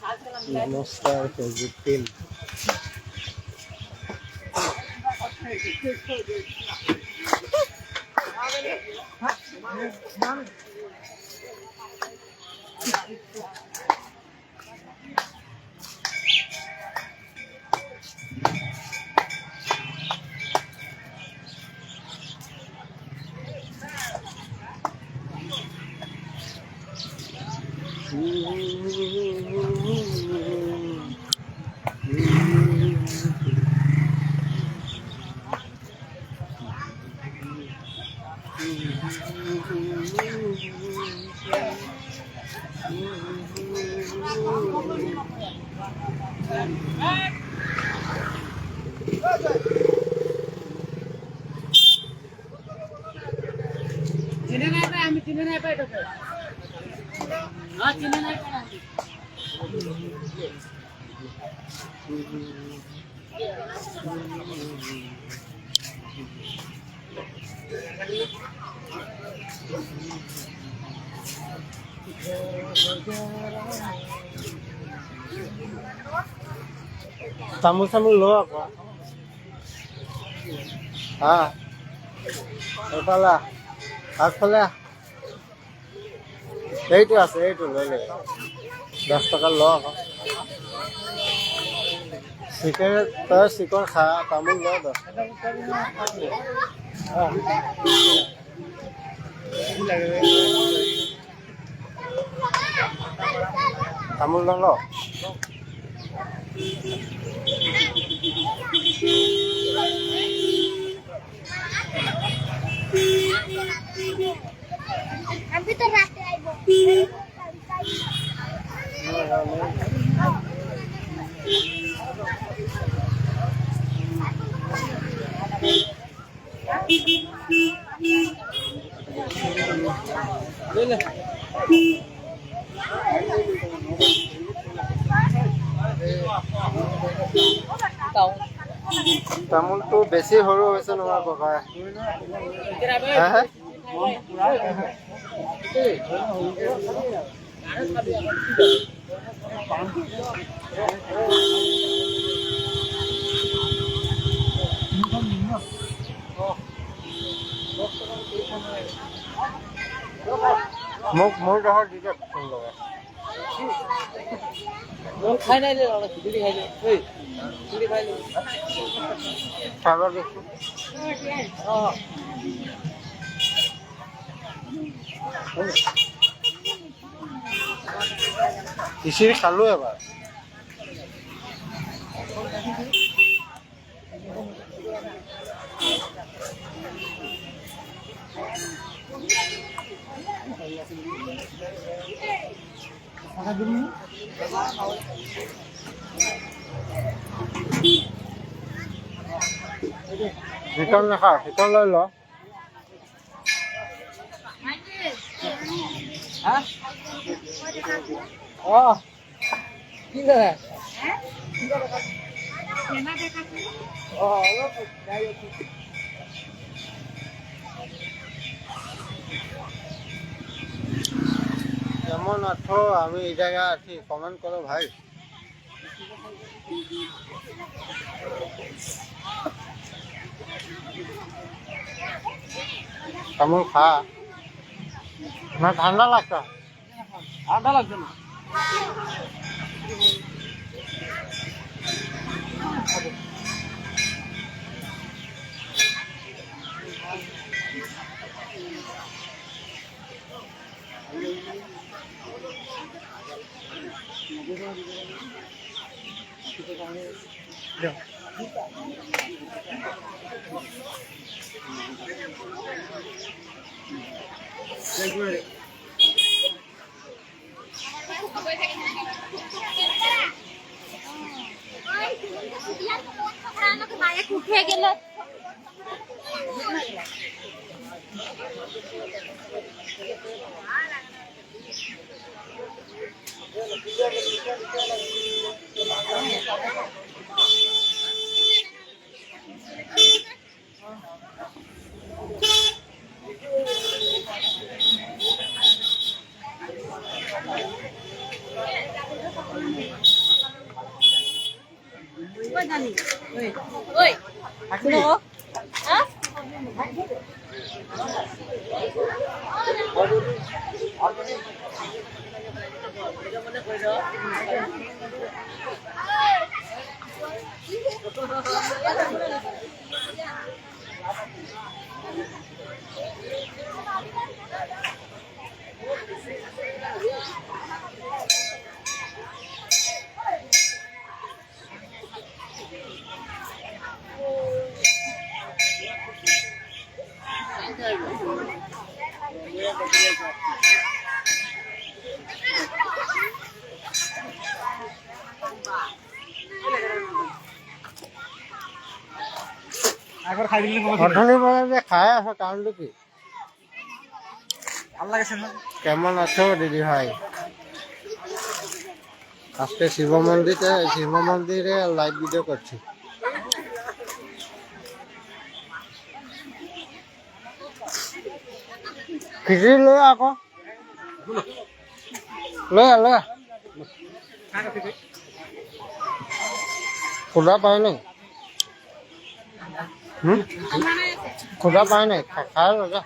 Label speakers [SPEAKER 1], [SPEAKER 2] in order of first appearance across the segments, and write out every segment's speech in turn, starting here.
[SPEAKER 1] নমস্কার Facebook team.
[SPEAKER 2] চিনে নাই পাই আমি চিনে নাই পাই তোকে না চিনে নাই পাই
[SPEAKER 1] তামোল চামোল লো আকৌ এইফালে আগফালে এইটো আছে, এইটো লৈ লে 10 টকা ল আকৌ। চিকেন তই চিকন খা, তামোল ল 10 তামোল ল
[SPEAKER 3] अभी तो रात आइबो
[SPEAKER 1] ले ले তামোলটো বেছি সৰু হৈছে নহয় ককা। মোক মোৰ ঘৰত দিছে ফোন লগাই
[SPEAKER 2] খাই নাই রে খিচুড়ি খাই রে ওই খিচুড়ি খাই রে
[SPEAKER 1] খাবার দেখছো খিচুড়ি খালো এবাৰ। চিকন নাখা, চিকন লৈ ল।
[SPEAKER 2] কি করে
[SPEAKER 1] কেমন আছো? আমি এই জায়গায় আছি, কমেন্ট করো ভাই। তামোল খা না, ঠান্ডা লাগছে?
[SPEAKER 2] ঠান্ডা লাগছে না
[SPEAKER 3] উঠে গেল
[SPEAKER 2] জানি ওই ওই শুনো হ্যাঁ
[SPEAKER 4] একবার খাই দিলে
[SPEAKER 1] অথনি বলে যে খাই আছো কাৰণটো কি?
[SPEAKER 4] ভাল লাগেছে না?
[SPEAKER 1] কেমন আছো দিদি ভাই? আজকে শিব মন্দিরে লাইভ ভিডিও করছি। খিচুড়ি লৈ আকৌ লৈ খুদা পাই নাই খুদা পাই নাই খাই লগা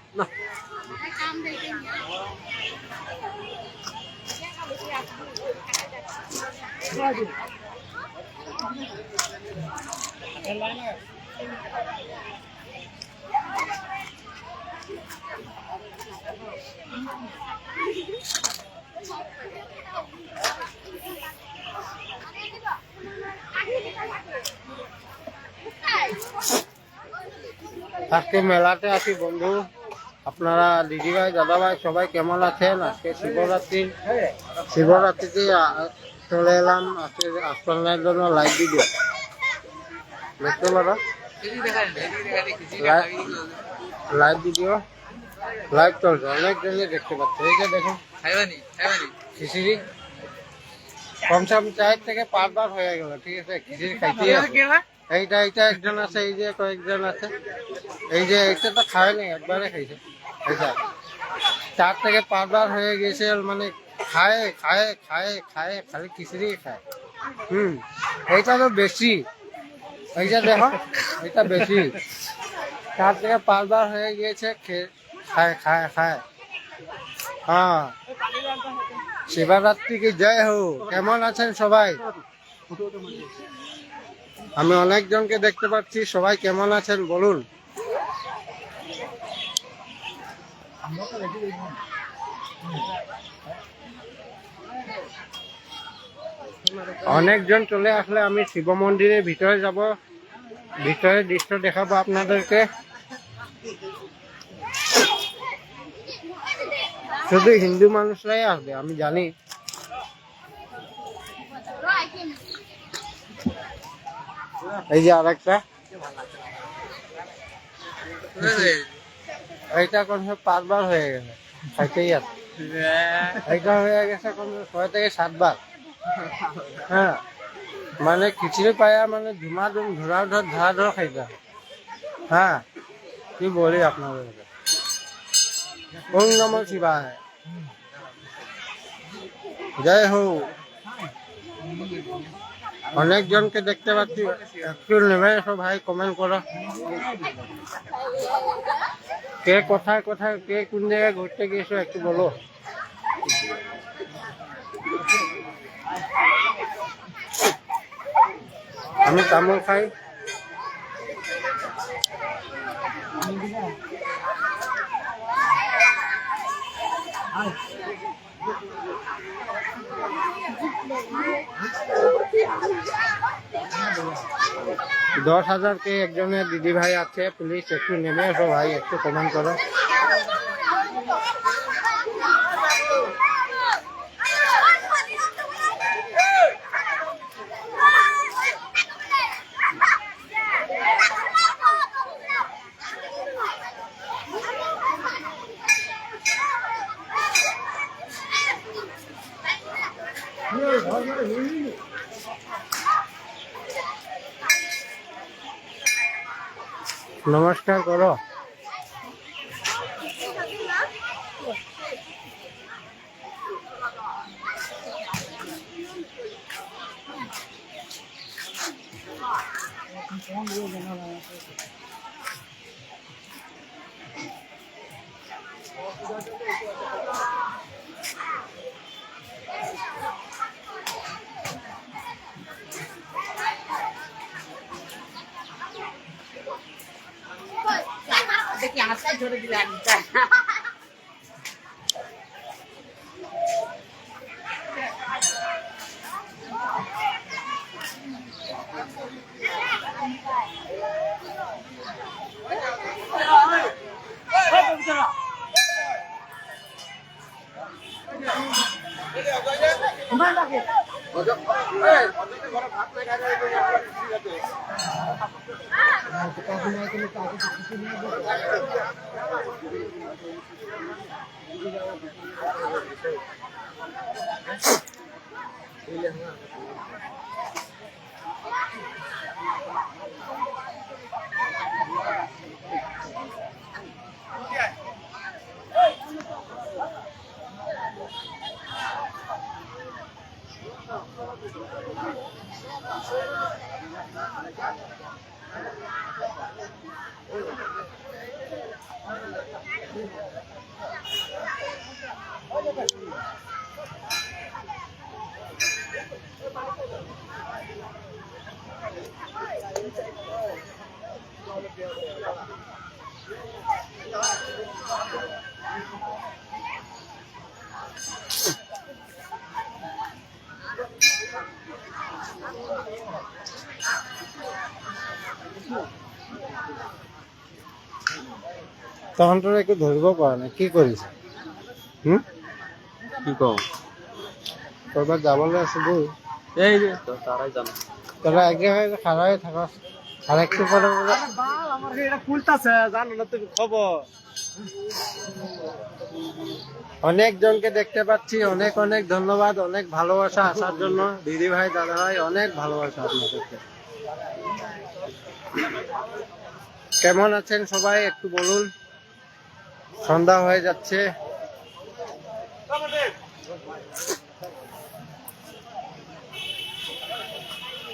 [SPEAKER 1] আজকে মেলাতে আছি বন্ধু। আপনারা দিদিভাই দাদাভাই সবাই কেমন আছেন? আজকে শিবরাত্রিতে চলে এলাম আজকে আপনাদের জন্য লাইভ ভিডিও দেখতে পারো। লাইভ ভিডিও লাইভ চলছে, অনেকজনই দেখতে পাচ্ছে। এই যে দেখুন খিচুড়ি কমসে কম 4 থেকে 5 বার হয়ে গেল। ঠিক আছে, খিচুড়ি খাইতে এইটা একজন আছে, এই যে কয়েকজন আছে, এই যে এইটা তো খায় নাই, একবারে খাইছে। এইটা 4 থেকে 5 বার হয়ে গেছে, মানে খায় খায় খায় খায় খালি খিচুড়ি খায়। এইটা তো বেশি, এই যে দেখো এটা বেশি, 4 থেকে 5 বার হয়ে গিয়েছে, খায় খায় খায়। হ্যাঁ, শিবরাত্রি কি জয় হো। কেমন আছেন সবাই? আমি অনেকজনকে দেখতে পাচ্ছি, সবাই কেমন আছেন বলুন। অনেকজন চলে আসলে আমি শিব মন্দিরের ভিতরে যাব, ভিতরে দৃশ্য দেখাবো আপনাদেরকে। শুধু হিন্দু মানুষরাই আসবে আমি জানি। এই যে আরেকটা, এইটা কমসে 5 বার হয়ে গেছে খাইতেই আছে। এইটা হয়ে গেছে কমসে 6 থেকে 7 বার। হ্যাঁ, মানে খিচুড়ি পায়া মানে ধুমাধুম ধরাধর খাইতে। হ্যাঁ, কি বলি আপনাদেরকে। ওম নমঃ শিবায়, জয় হো। অনেকজনকে দেখতে পাচ্ছি, একটু নেমে এসো ভাই, কমেন্ট করো। কে কোথায় কোথায়, কে কোন জায়গায় ঘুরতে গিয়েছো একটু বলো। আমি তামোল খাই। দশ হাজার কে একজনের দিদি ভাই আছে, প্লিজ একটু নেমে এসো ভাই, একটু কমেন্ট করো। নমস্কার করো।
[SPEAKER 2] দেখি হাতটাই ধরে দিলে আমি
[SPEAKER 1] তখন তোরা একটু ধরিব পৰা নাই কি কৰিছে
[SPEAKER 4] কি কও
[SPEAKER 1] কৰবাত যাবলৈ আছে বৈ
[SPEAKER 4] এই যে তারাই জানে
[SPEAKER 1] তোরা এক জায়গায় খাড়াই থাকস আর একটু পরে বলে,
[SPEAKER 4] আমার এটা খুলতাছে জানো না তুমি খবর
[SPEAKER 1] অনেক জনকে দেখতে পাচ্ছি অনেক অনেক ধন্যবাদ অনেক ভালোবাসা আসার জন্য দিদি ভাই দাদা ভাই অনেক ভালোবাসা আপনাদেরকে কেমন আছেন সবাই একটু বলুন সন্ধ্যা হয়ে যাচ্ছে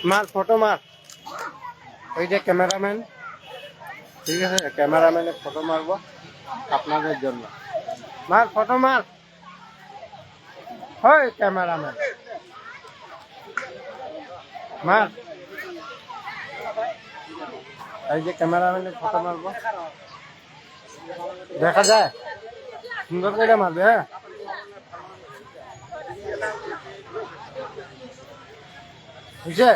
[SPEAKER 1] মার ফটো মার ওই যে ক্যামেরাম্যান ঠিক আছে ক্যামেরাম্যানের ফটো মারবো আপনাদের জন্য মার ফটো মার হয় ক্যামেরাম্যান মার এই যে ক্যামেরাম্যানের ফটো মারবো দেখা যায় সুন্দর করে মারবে হ্যাঁ বুঝছে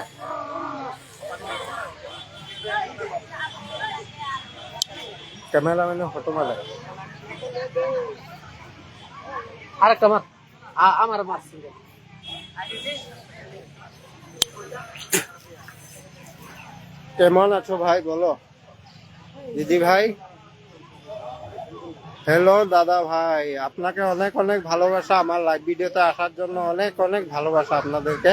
[SPEAKER 1] ক্যামেরাম্যানের ফটো মারে
[SPEAKER 2] আরেকটা মার আমার মারছি
[SPEAKER 1] কেমন আছো ভাই বলো দিদি ভাই হ্যালো দাদা ভাই আপনাকে অনেক অনেক ভালোবাসা আমার লাইভ ভিডিওতে আসার জন্য অনেক অনেক ভালোবাসা আপনাদেরকে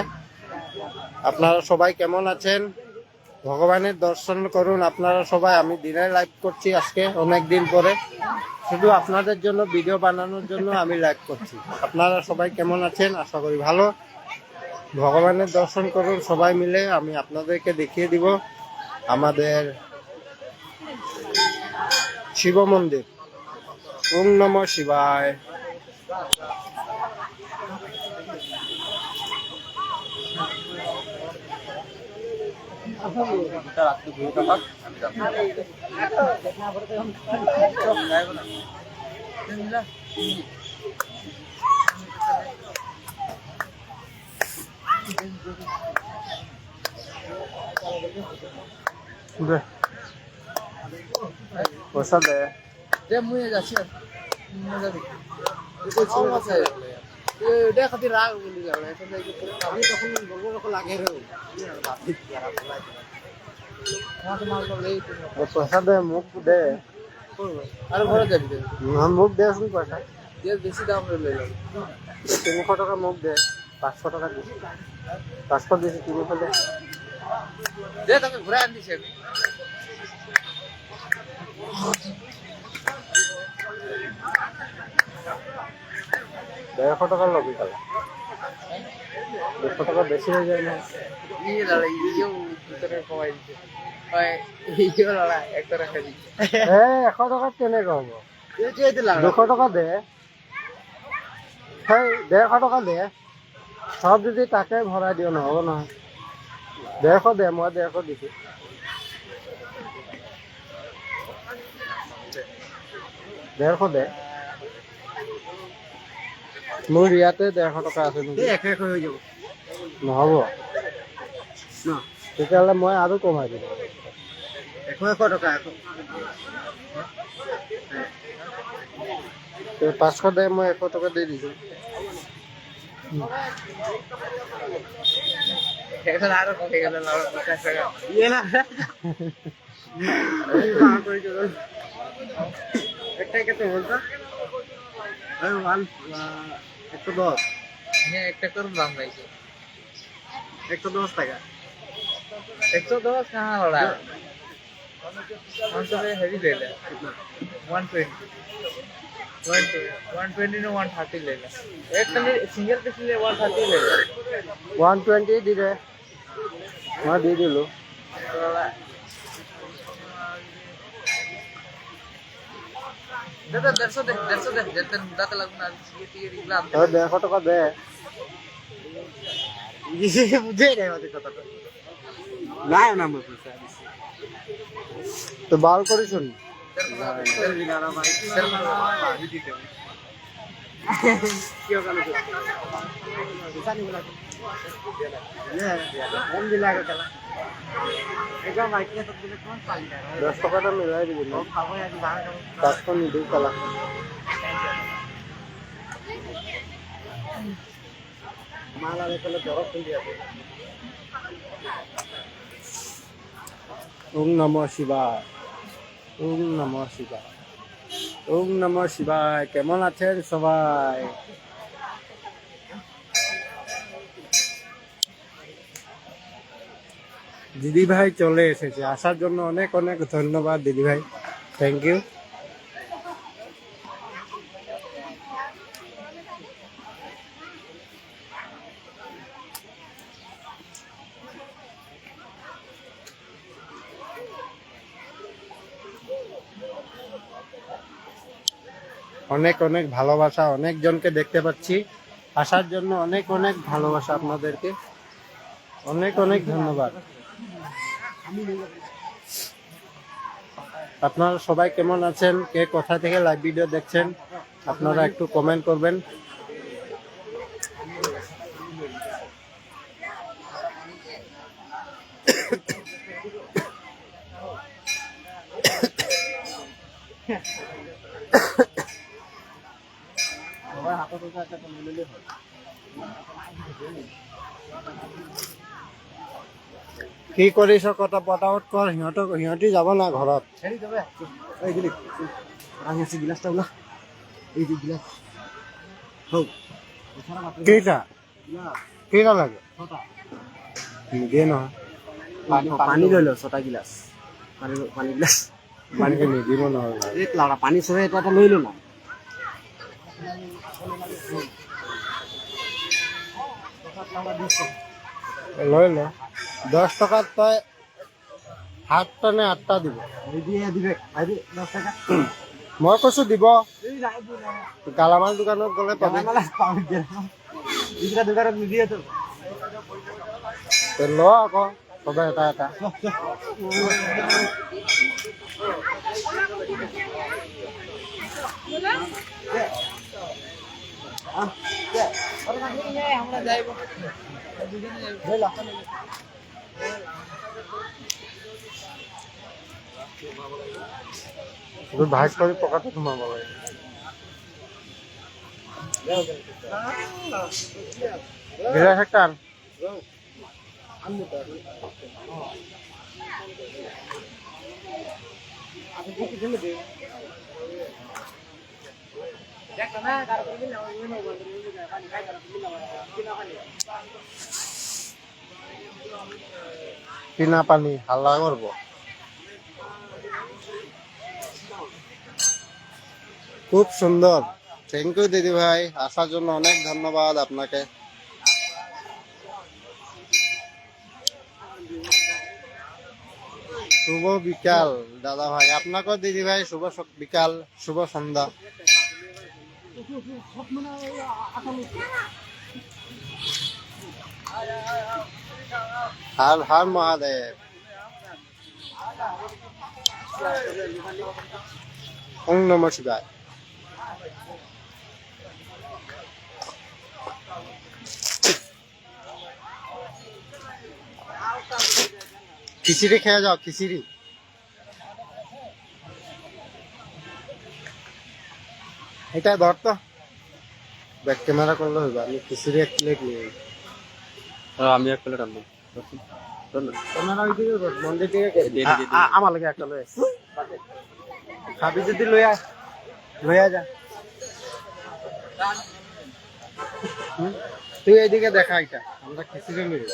[SPEAKER 1] আপনারা সবাই কেমন আছেন ভগবানের দর্শন করুন আপনারা সবাই আমি দিনের লাইভ করছি আজকে অনেক দিন পরে শুধু আপনাদের জন্য ভিডিও বানানোর জন্য আমি লাইভ করছি আপনারা সবাই কেমন আছেন আশা করি ভালো ভগবানের দর্শন করুন সবাই মিলে আমি আপনাদেরকে দেখিয়ে দিব আমাদের শিব মন্দির ওম নমঃ শিবায়
[SPEAKER 4] রাত্রে ঘুরে থাক আমি যাবো
[SPEAKER 1] দে পয়সা দে
[SPEAKER 2] যে মুয়ে যাচ্ছি যাবি এটা খাতির রাগ বলি যাবে আমি তখন বলবো রকম লাগে রে
[SPEAKER 1] পয়সা দে মুখ দে
[SPEAKER 2] আর ঘরে যাবি
[SPEAKER 1] মুখ দে শুন পয়সা
[SPEAKER 2] যে বেশি দাম লই যাবে
[SPEAKER 1] 300 টাকা মুখ দে 500 টাকা দিস 500 দিস 300 দে
[SPEAKER 2] দে তোকে ঘুরে আন দিছি আমি
[SPEAKER 1] দেড়শো টাকা লবি তাহলে 100 টাকা বেশি হয়ে যায় না
[SPEAKER 2] ইয়ে দাঁড়াই ইয়েও ভিতরে কমাই দিচ্ছে
[SPEAKER 1] এশ টকাত কেনেকে হ'ব 200 টকা দে সেই 150 টকা দে চব যদি তাকে ভৰাই দিওঁ নহ'ব নহয় 150 দে মই 150 দিছোঁ ডেৰশ দে মোৰ ইয়াতে 150 টকা আছে নেকি
[SPEAKER 4] হৈ যাব
[SPEAKER 1] নহ'ব
[SPEAKER 4] ন
[SPEAKER 1] তেতিয়াহ'লে মই আৰু কমাই দিম
[SPEAKER 4] 100 টকা
[SPEAKER 1] 500 দে মই 100 টকা দি দিছোঁ
[SPEAKER 2] আৰু কমি গ'ল আৰু 50 টকা
[SPEAKER 4] ইয়ে না একটা কত বলতো ওই 110
[SPEAKER 2] হ্যাঁ একটা করুন দাম নাইছে
[SPEAKER 4] 110 টাকা
[SPEAKER 2] 110 कहां हो रहा है 100 हेवी ले ले 120 120 ने 130 ले ले एक सिंगल पीस ले 130 ले ले
[SPEAKER 1] 120 দি দে মই দি দিলোঁ
[SPEAKER 2] দাদা 150 দে দাদা লাগবে না ये रिग्लाम
[SPEAKER 1] 150 টকা দে
[SPEAKER 4] ये मुझे नहीं होती কথা না না মই পয়সা দিছি
[SPEAKER 1] তো বাল কৰিছোন
[SPEAKER 4] তেল বিনারা ভাই তেল ভাবি দিতে কি ওখানে দোকানি বলা কম দিলা গেলা একদম মাইকে তো দিলে কোন পালি না
[SPEAKER 1] 10 টকাটা মিলাই দিবি ন
[SPEAKER 4] খাবো এক ভাগ
[SPEAKER 1] 500 নিদিওঁ কালা
[SPEAKER 4] মাল আলে কলে দরব খুলি আছে
[SPEAKER 1] ওম নমঃ শিবায় ওম নমঃ শিবায় ওম নমঃ শিবায় কেমন আছেন সবাই দিদি ভাই চলে এসেছে আসার জন্য অনেক অনেক ধন্যবাদ দিদি ভাই থ্যাংক ইউ অনেক অনেক ভালোবাসা অনেকজনকে দেখতে পাচ্ছি আসার জন্য অনেক অনেক ভালোবাসা আপনাদেরকে অনেক অনেক ধন্যবাদ আপনারা সবাই কেমন আছেন কে কোথা থেকে লাইভ ভিডিও দেখছেন আপনারা একটু কমেন্ট করবেন কি কৰিছ কথা পটাপট কৰ সিহঁতি যাব না ঘৰত
[SPEAKER 4] ছেড়ে দেবে এই দিলি আমি আছে গিলাসটা ওলা এই যে গিলাস হোক সারা মাত্র
[SPEAKER 1] কেইটা
[SPEAKER 4] গিলাস
[SPEAKER 1] কেইটা লাগে
[SPEAKER 4] ছটা
[SPEAKER 1] নিদিয়ে নহয়
[SPEAKER 4] পানি লইলো ছটা গিলাস পানি গিলাস
[SPEAKER 1] পানীটো নিদিব নহয়
[SPEAKER 4] এই লাড়া পানি সরে এটা লইলো না
[SPEAKER 1] লৈ ল 10 টকাত তই 7টা নে 8টা দিব
[SPEAKER 4] এই দিয়ে দিবে আইদি 10 টাকা
[SPEAKER 1] মই কৈছো দিব
[SPEAKER 4] এই নাই দিলা
[SPEAKER 1] গালামাল দোকানত গ'লে পাবি
[SPEAKER 4] মালা পাউডার দে ইদরা দোকানত নিদিয়ে তো
[SPEAKER 1] ল আকৌ সবে এটা এটা
[SPEAKER 2] আমরা যাইবো দুজনে যাইবো
[SPEAKER 1] ভাগ কৰি পকেটত সোমাব লাগে গিলাস একটা আন কিনা পানি হাল্লা করব খুব সুন্দর থ্যাংক ইউ দিদি ভাই আসার জন্য অনেক ধন্যবাদ আপনাকে শুভ বিকাল দাদা ভাই, আপনাকে দিদি ভাই শুভ বিকাল, শুভ সন্ধ্যা। হর হর মহাদেব। ওম নমঃ শিবায়। খিচুড়ি খেয়ে যাও, খিচুড়ি। এটা ধর তো, ব্যাক ক্যামেরা করলে হইবা। আমি খিচুড়ি এক প্লেট নিয়ে
[SPEAKER 4] আমি এক প্লেট আনবো।
[SPEAKER 1] ক্যামেরা ওইদিকে কর, মন্দির দিকে
[SPEAKER 4] আমার লাগে একটা লয়ে
[SPEAKER 1] খাবি যদি লইয়া যা। তুই এইদিকে দেখা, এটা আমরা খিচুড়ি নিয়ে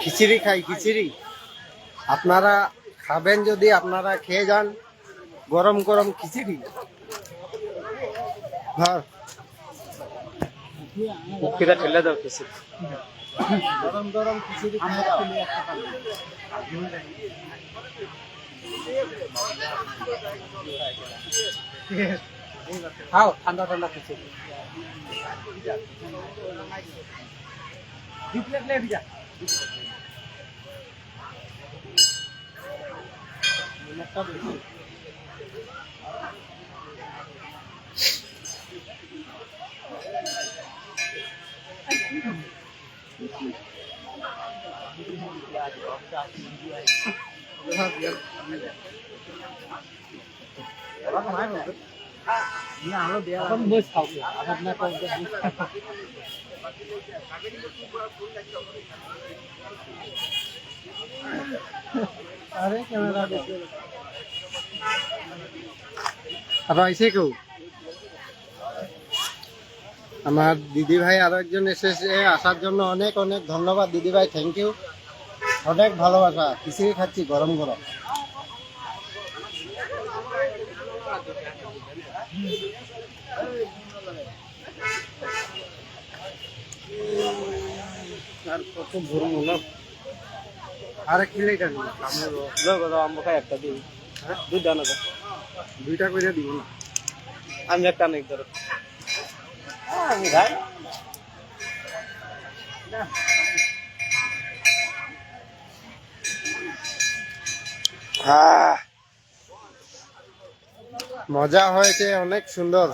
[SPEAKER 1] খিচুড়ি খাই, খিচুড়ি। আপনারা খাবেন যদি আপনারা খেয়ে যান, গরম গরম খিচুড়ি। হ্যাঁ,
[SPEAKER 4] কিটা ঠেলে দাও কিছু।
[SPEAKER 1] গরম গরম খিচুড়ি খেয়ে যাও।
[SPEAKER 4] খাও ঠান্ডা ঠান্ডা খিচুড়ি।
[SPEAKER 1] আরে ক্যামেরা রয়েছে কেউ? আমার দিদি ভাই আরো একজন এসেছে, আসার জন্য অনেক অনেক ধন্যবাদ দিদি ভাই, থ্যাংক ইউ। অনেক ভালোবাসা। খিচুড়ি খাচ্ছি গরম গরম। আর কত ভরবো না, আর এক প্লেট আনি।
[SPEAKER 4] আমরা খাই একটা দিই। দুইটা না
[SPEAKER 1] দুইটা করে দিব না,
[SPEAKER 4] আমি একটা নেই ধরো। আমি খাই
[SPEAKER 1] মজা হয়েছে, অনেক সুন্দর।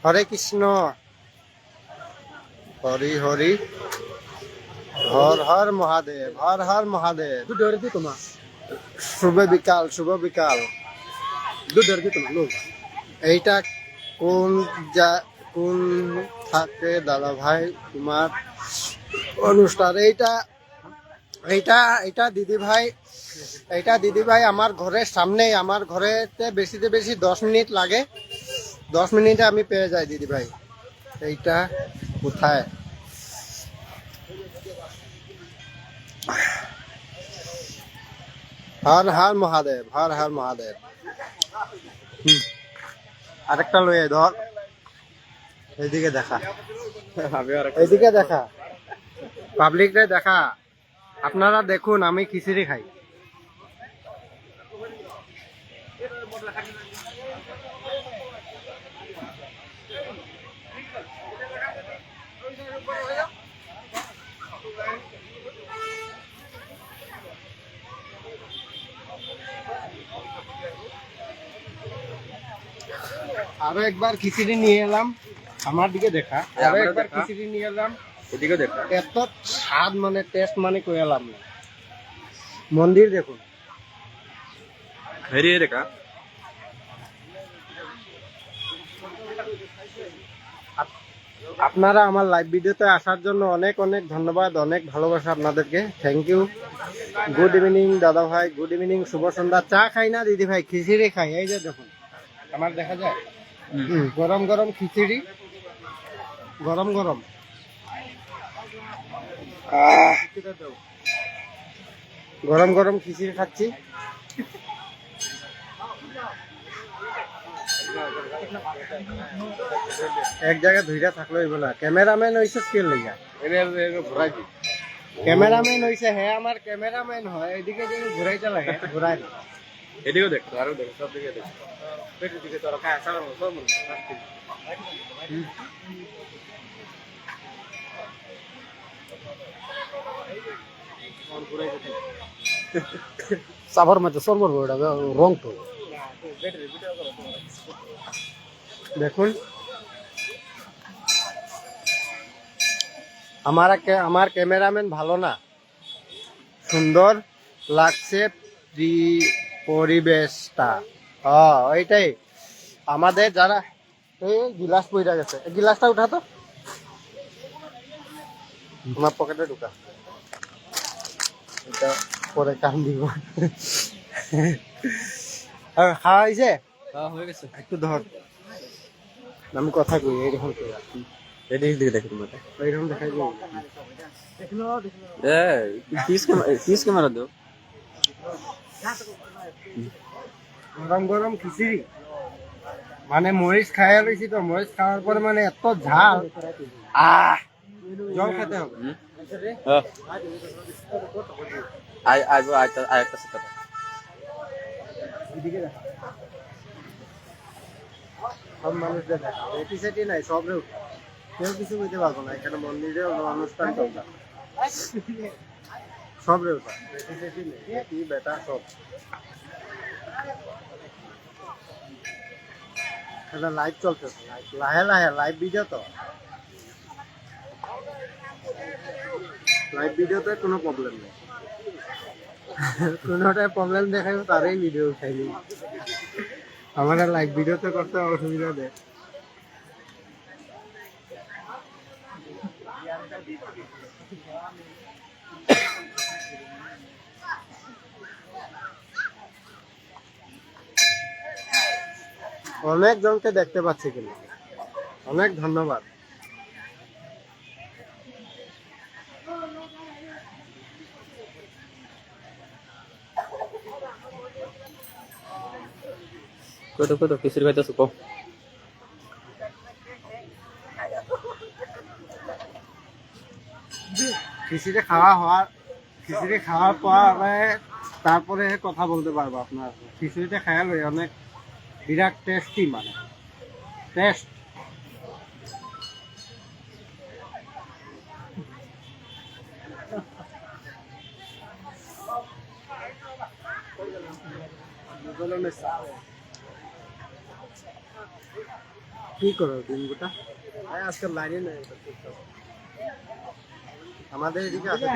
[SPEAKER 1] হরে কৃষ্ণ, হরি হরি, হর হর মহাদেব, হর হর মহাদেব।
[SPEAKER 4] দুটো করে দিই তোমার।
[SPEAKER 1] শুভ বিকাল, শুভ বিকাল।
[SPEAKER 4] দুটো করে দিই তোমার লোক।
[SPEAKER 1] এইটা কোন কোন থাকে দাদা ভাই তোমার অনুষ্ঠান? এইটা এইটা এইটা দিদি ভাই, এইটা দিদি ভাই আমার ঘরের সামনেই। আমার ঘরেতে বেশিতে বেশি 10 মিনিট লাগে, 10 মিনিটে আমি পেয়ে যাই দিদি ভাই। এইটা কোথায়? হর হর মহাদেব, হর হর মহাদেব। আরেকটা লয়ে ধর, এইদিকে দেখা, এইদিকে দেখা, পাবলিকরে দেখা। আপনারা দেখুন আমি খিচুড়ি খাই। আরো একবার খিচুড়ি নিয়ে এলাম, আমার দিকে দেখা। আরো একবার খিচুড়ি নিয়ে এলাম,
[SPEAKER 4] এদিকে দেখ।
[SPEAKER 1] এত স্বাদ মানে টেস্ট মানে কই এলাম না। মন্দির দেখুন,
[SPEAKER 4] হেরিয়ে দেখা।
[SPEAKER 1] আপনারা আমার লাইভ ভিডিওতে আসার জন্য অনেক অনেক ধন্যবাদ, অনেক ভালোবাসা আপনাদেরকে, থ্যাংক ইউ। গুড ইভিনিং দাদা ভাই, গুড ইভিনিং, শুভ সন্ধ্যা। চা খাই না দিদি ভাই, খিচুড়ি খাই। এই যে দেখুন আমার দেখা যায় গরম গরম খিচুড়ি, গরম গরম। গরম গরম খিচুড়ি খাচ্ছি। এক জায়গায় ধুইরা থাকলে হইব না। ক্যামেরাম্যান হইছে স্কেল লইয়া, ক্যামেরাম্যান হইছে হ্যাঁ, আমার ক্যামেরাম্যান হয়। এদিকে যদি ঘুরাইতে লাগে ঘুরাই না।
[SPEAKER 4] এদিকেও দেখো, আরো দেখো, সব দিকে দেখো।
[SPEAKER 1] পেটের দিকে তোরা খায় আসা সব
[SPEAKER 2] সাভার মধ্যে সরবর ওটা রং তো
[SPEAKER 1] দেখুন আমার ক্যামেরাম্যান ভালো না, সুন্দর লাগছে পরিবেশটা। ওইটাই আমাদের যারা এই গিলাস পইরা গেছে, গিলাসটা উঠা তো আমার পকেটে ঢুকা, এটা পরে কাম দিব। খাওয়া হয়েছে?
[SPEAKER 4] হয়ে গেছে।
[SPEAKER 1] একটু ধর, আমি কথা কই এইরকম
[SPEAKER 4] এদিক দিকে দেখো তোমরা।
[SPEAKER 1] এইরকম দেখাই দিই।
[SPEAKER 4] কিস ক্যামেরা দাও।
[SPEAKER 1] গরম গরম খিচুড়ি, মানে মরিচ খাইয়া রয়েছি তো, মরিচ খাওয়ার পরে মানে এত ঝাল, জল খেতে হবে।
[SPEAKER 4] আরেকটা সাথে
[SPEAKER 1] এদিকে দেখা, সব মানুষদের দেখা, এটি সেটি নাই, সব রে কেউ কিছু বুঝতে পারবো না। এখানে মন্দিরে অনুষ্ঠান চলছে, সব রে ওটা, এটি সেটি নেই, এটি বেটা সব। এটা লাইভ চলতেছে, লাহে লাহে লাইভ ভিডিও তো, লাইভ ভিডিওতে কোনো প্রবলেম নেই। কোনোটাই প্রবলেম দেখাই তারই ভিডিও উঠাইনি, আমার লাইভ ভিডিওতে করতে অসুবিধা দেয়। অনেক জনকে দেখতে পাচ্ছি কিন্তু, অনেক ধন্যবাদ।
[SPEAKER 4] কত কত কিসের খাইতেছো কো?
[SPEAKER 1] খিচুড়ি খাওয়ার পরে তারপরে কথা বলতে পারবো আপনার। খিচুড়িটা খাইয়া লই, অনেক বিরাট টেস্টি, মানে টেস্ট। কি করো দিন গোটা? আজকাল লাইনে নেই আমাদের এদিকে আছে।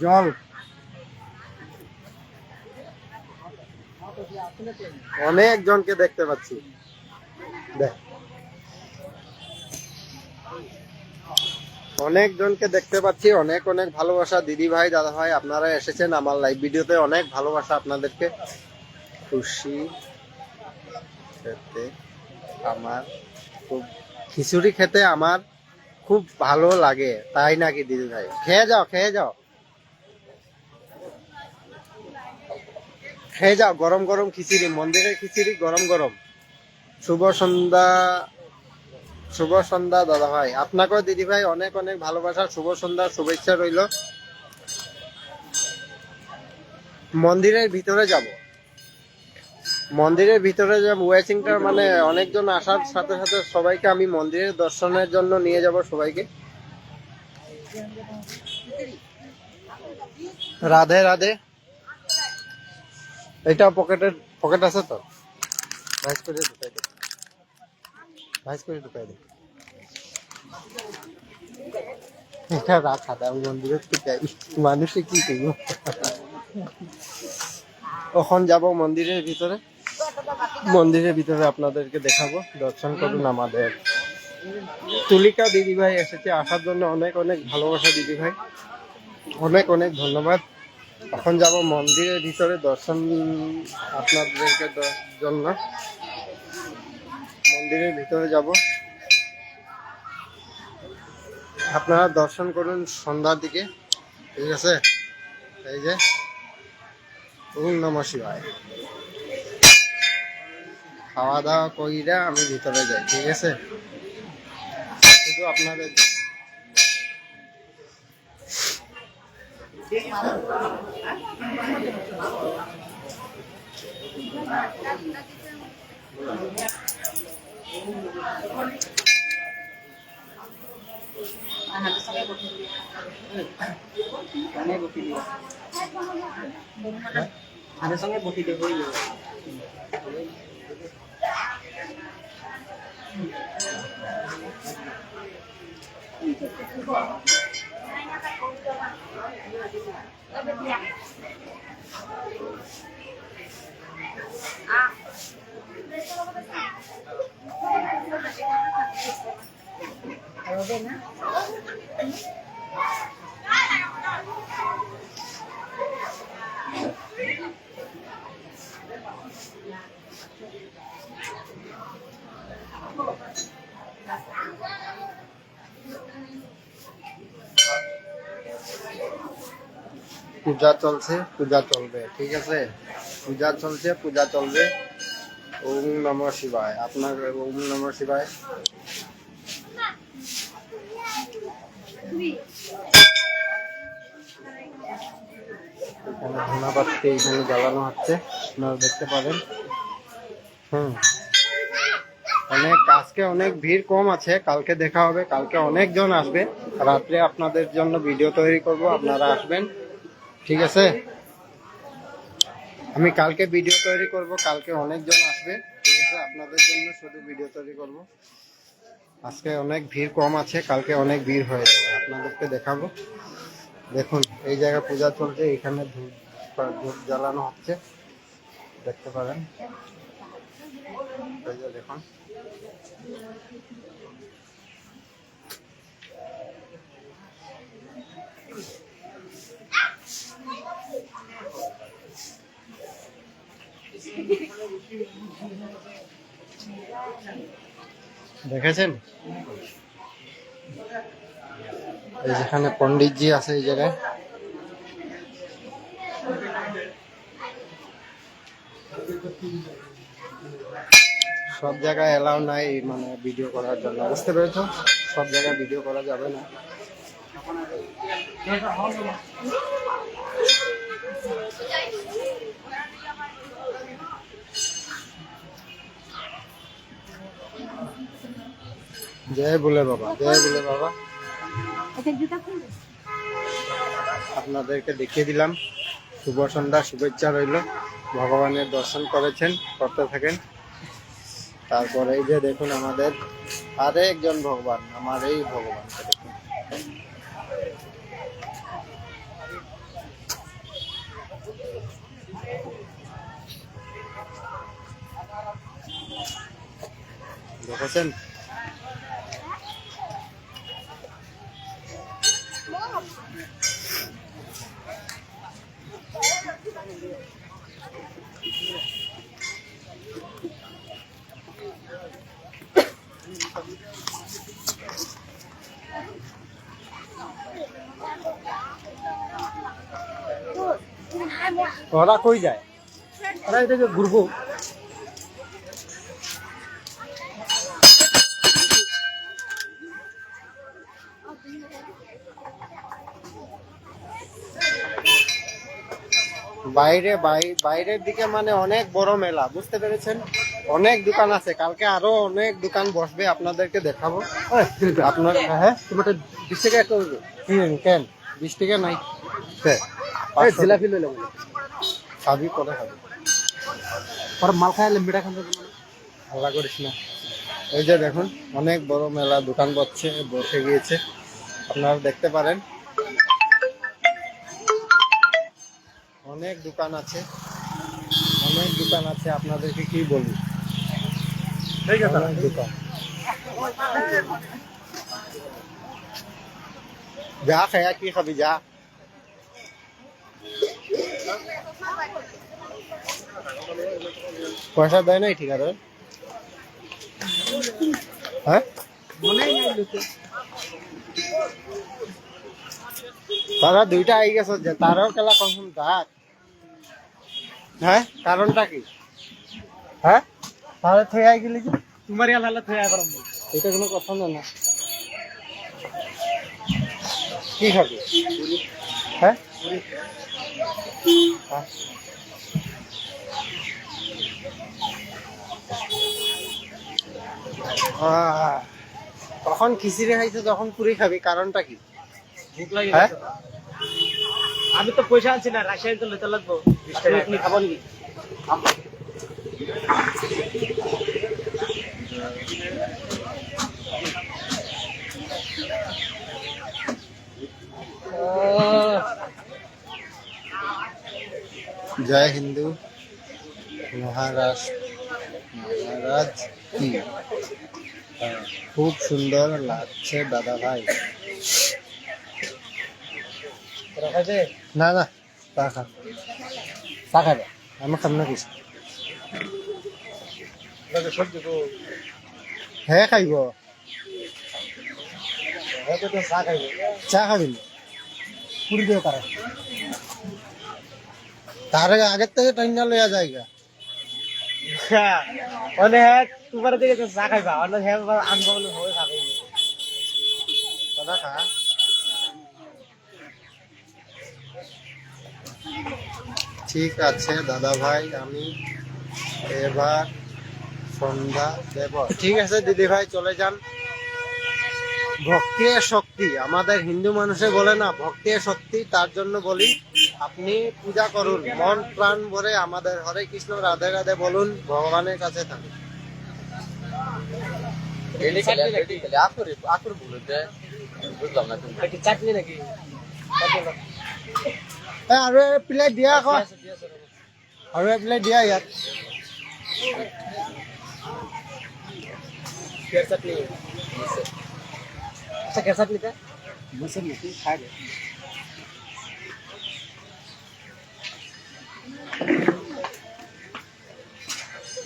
[SPEAKER 1] জল অনেক জনকে দেখতে পাচ্ছি, দেখ অনেক জনকে দেখতে পাচ্ছি, অনেক অনেক ভালোবাসা দিদি ভাই দাদা ভাই, আপনারা এসেছেন আমার লাইভ ভিডিওতে, অনেক ভালোবাসা আপনাদেরকে। খুশি খেতে আমার খুব, খিচুড়ি খেতে আমার খুব ভালো লাগে, তাই নাকি দিদি ভাই? খেয়ে যাও, খেয়ে যাও, খেয়ে যাও, গরম গরম খিচুড়ি, মন্দিরের খিচুড়ি গরম গরম। শুভ সন্ধ্যা, শুভ সন্ধ্যা দাদা ভাই, আপনাকেও দিদি ভাই অনেক অনেক ভালোবাসা, শুভ সন্ধ্যা শুভেচ্ছা রইল। মন্দিরের ভিতরে যাব। মন্দিরের ভিতরে যে ওয়েচিংটা মানে অনেকজন আসার সাথে সাথে সবাইকে আমি মন্দিরের দর্শনের জন্য নিয়ে যাব সবাইকে। রাধে রাধে। এটা পকেট আছে তো, ভাইস করে ঢুকাই দে, ভাইস করে ঢুকাই দে। এটা রাখা দাও মন্দিরে ঢুকাই, মানুষে কি করব। এখন যাব মন্দিরের ভিতরে। মন্দিরের ভিতরে আপনাদেরকে দেখাবো, দর্শন করুন। আমাদের তুলিকা দিদি ভাই এসেছে, আসার জন্য অনেক অনেক ভালোবাসা দিদি ভাই, অনেক অনেক ধন্যবাদ। এখন যাব মন্দিরের ভিতরে দর্শন আপনাদেরকে জন্য মন্দিরের ভিতরে যাব। আপনারা দর্শন করুন সন্ধ্যার দিকে, ঠিক আছে। এই যে ওম নমঃ শিবায়। খাওয়া দাওয়া কইরা আমি ভিতরে যাই, ঠিক আছে, শুধু আপনাদের।
[SPEAKER 2] আদের সঙ্গে বসিতে হইল।
[SPEAKER 1] পূজা চলছে, পূজা চলবে, ঠিক আছে। পূজা চলছে, পূজা চলবে। ওম নমঃ শিবায়। আপনার ওম নমঃ শিবায়। এখানে ধন্যবাদকে এখানে জ্বালানো হচ্ছে, আপনারা দেখতে পারেন। আজকে অনেক ভিড় কম আছে, কালকে দেখা হবে। কালকে অনেকজন আসবে, রাত্রে আপনাদের জন্য ভিডিও তৈরি করব, আপনারা আসবেন, ঠিক আছে। আমি কালকে ভিডিও তৈরি করব, কালকে অনেকজন আসবে, ঠিক আছে। আপনাদের জন্য শুধু ভিডিও তৈরি করব। আজকে অনেক ভিড় কম আছে, কালকে অনেক ভিড় হয়ে যাবে, আপনাদেরকে দেখাবো। দেখুন এই জায়গায় পূজা চলছে, এখানে ধূপ জ্বালানো হচ্ছে, দেখতে পারেন। এই যে দেখুন, দেখেছেন এই যেখানে পণ্ডিতজি আছে এই জায়গায়। সব জায়গায় এলাও নাই মানে ভিডিও করার জন্য, বুঝতে পেরেছো, সব জায়গায় ভিডিও করা যাবে না। জয় বলে বাবা, জয় বলে বাবা। আপনাদেরকে দেখিয়ে দিলাম। শুভ সন্ধ্যা, শুভেচ্ছা রইল। ভগবানের দর্শন করেছেন, করতে থাকেন। তারপরে এই যে দেখুন আমাদের আরেকজন ভগবান, আমার এই ভগবানকে দেখুন। দেখেছেন, ওরা কই যায়, ওরা এটাকে ঘুরবো। বাইরের দিকে মানে অনেক বড় মেলা, বুঝতে পেরেছেন? অনেক দোকান আছে, কালকে আরো অনেক দোকান বসবে, আপনাদেরকে দেখাবো। আপনার হ্যাঁ
[SPEAKER 4] তোমার 20 টাকা একটা হইবে
[SPEAKER 1] কি কেন 20 টাকা নাই?
[SPEAKER 4] এই জিলাপি লইলাম
[SPEAKER 1] খাবি পরে খাবি,
[SPEAKER 4] পরে মাল খাইলে মিঠা খান যাবে না
[SPEAKER 1] হাল্লা করিস না। এই যে দেখুন অনেক বড় মেলা, দোকান বসে গিয়েছে, আপনারা দেখতে পারেন। অনেক দোকান আছে, আপনাদেরকে কি বলি, অনেক দোকান। যা খায়া কি খাবি যা। পয়সা দেয় নাই ঠিক আছে? হ্যাঁ তারা দুইটা আই গেছে যে তারও কেলা কখন থাক। হ্যাঁ কারণটা কি? হ্যাঁ তাহলে থই আই গেলি যে
[SPEAKER 4] তোমার ইয়াল হালা থই আইবার
[SPEAKER 1] এটা কোনো কথা না। কি খাবি? হ্যাঁ তখন খিচুড়ি খাইছে, তখন পুরি খাবি, কারণটা কি?
[SPEAKER 4] ভুক লাগে
[SPEAKER 1] হ্যাঁ
[SPEAKER 4] আমি তো পয়সা আনছি না, রাশিয়ান তো লইতে লাগবো 20 টাকা আপনি খাবো নাকি?
[SPEAKER 1] জয় হিন্দু মহারাজ কি খুব সুন্দর লাগছে দাদা ভাই। না চা খাবে, আমি খাম না কিছু। হ্যাঁ খাইব, চা খাবি না? পুরি দিও তার আগের থেকে টাইনা লইয়া যায়গা।
[SPEAKER 4] অনেক তোমার দিকে তো চা খাইবা, অনেক হ্যাঁ আনবো বলে হবে চা খাইবে।
[SPEAKER 1] দাদা খা। ঠিক আছে দাদা ভাই, আমি এবার সন্ধ্যা দেব। ঠিক আছে দিদি ভাই, চলে যান। ভক্তি শক্তি, আমাদের হিন্দু মানুষে বলে না ভক্তি শক্তি, তার জন্য বলি আপনি পূজা করুন মন প্রাণ ভরে, আমাদের হরে কৃষ্ণ রাধে রাধে বলুন, ভগবানের কাছে থাকুন।
[SPEAKER 4] চাটনি নাকি
[SPEAKER 1] আৰু প্লেট দিয়া আকৌ, আৰু প্লেট দিয়া ইয়াত।
[SPEAKER 4] চাটনি আচ্ছা কে চাটনিটা বুঝছেন নাকি খাই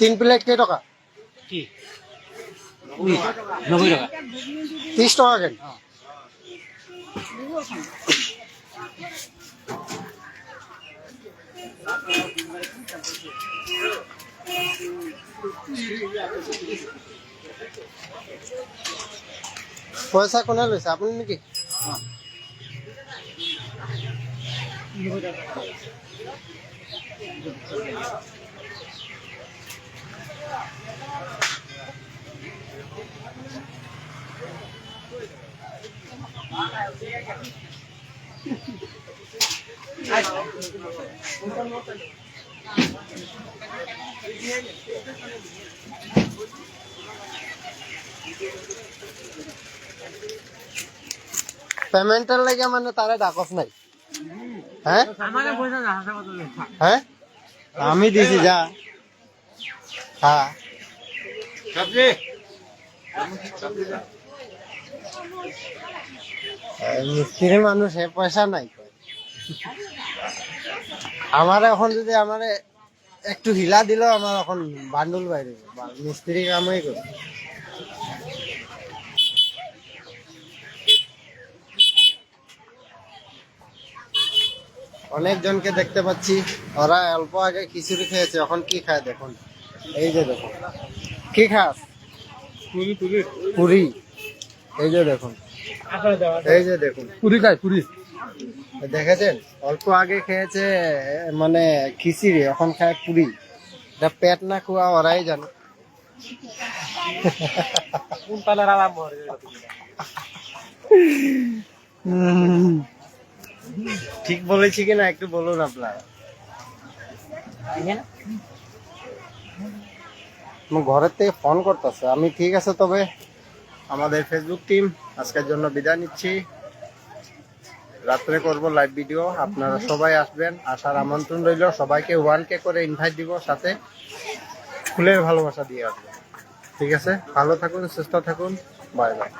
[SPEAKER 1] 3 প্লেট কেই টকা?
[SPEAKER 4] কি 90 টাকা
[SPEAKER 1] 30 টাকা কেন? পয়সা কোনে লৈছে, আপুনি নেকি? পেমেন্টের লাগে মানে তারে ডাকস নাই? হ্যাঁ হ্যাঁ আমি দিছি যা। হ্যাঁ মিস্ত্রি মানুষ হে পয়সা নাই। আমার এখন যদি আমারে একটু হিলা দিল, আমার এখন বান্ডুল বাইরে মিস্ত্রি কামই করি। অনেকজনকে দেখতে পাচ্ছি, ওরা অল্প আগে খিচুড়ি খেয়েছে, এখন কি খায় দেখুন। এই যে দেখুন কি খাস? পুরি। এই যে দেখুন, এই যে দেখুন
[SPEAKER 4] পুরি খাই পুরি
[SPEAKER 1] দেখেছেন অল্প আগে খেয়েছে মানে খিচুড়ি, এখন খায় পুরি। এটা পেট না খোয়া ওরাই জানে।
[SPEAKER 4] কোন পালার আরাম হরে
[SPEAKER 1] ঠিক বলেছি কিনা একটু বলুন আপনারা। আমার ঘরের থেকে ফোন করতেছে। আমি ঠিক আছে, তবে আমাদের ফেসবুক টিম আজকের জন্য বিদায় নিচ্ছি। রাত্রে করব লাইভ ভিডিও, আপনারা সবাই আসবেন, আসার আমন্ত্রণ রইল। সবাইকে 1K করে ইনভাইট দিব, সাথে ফুলের ভালোবাসা দিয়ে আসবেন। ঠিক আছে, ভালো থাকুন, সুস্থ থাকুন, বাই বাই।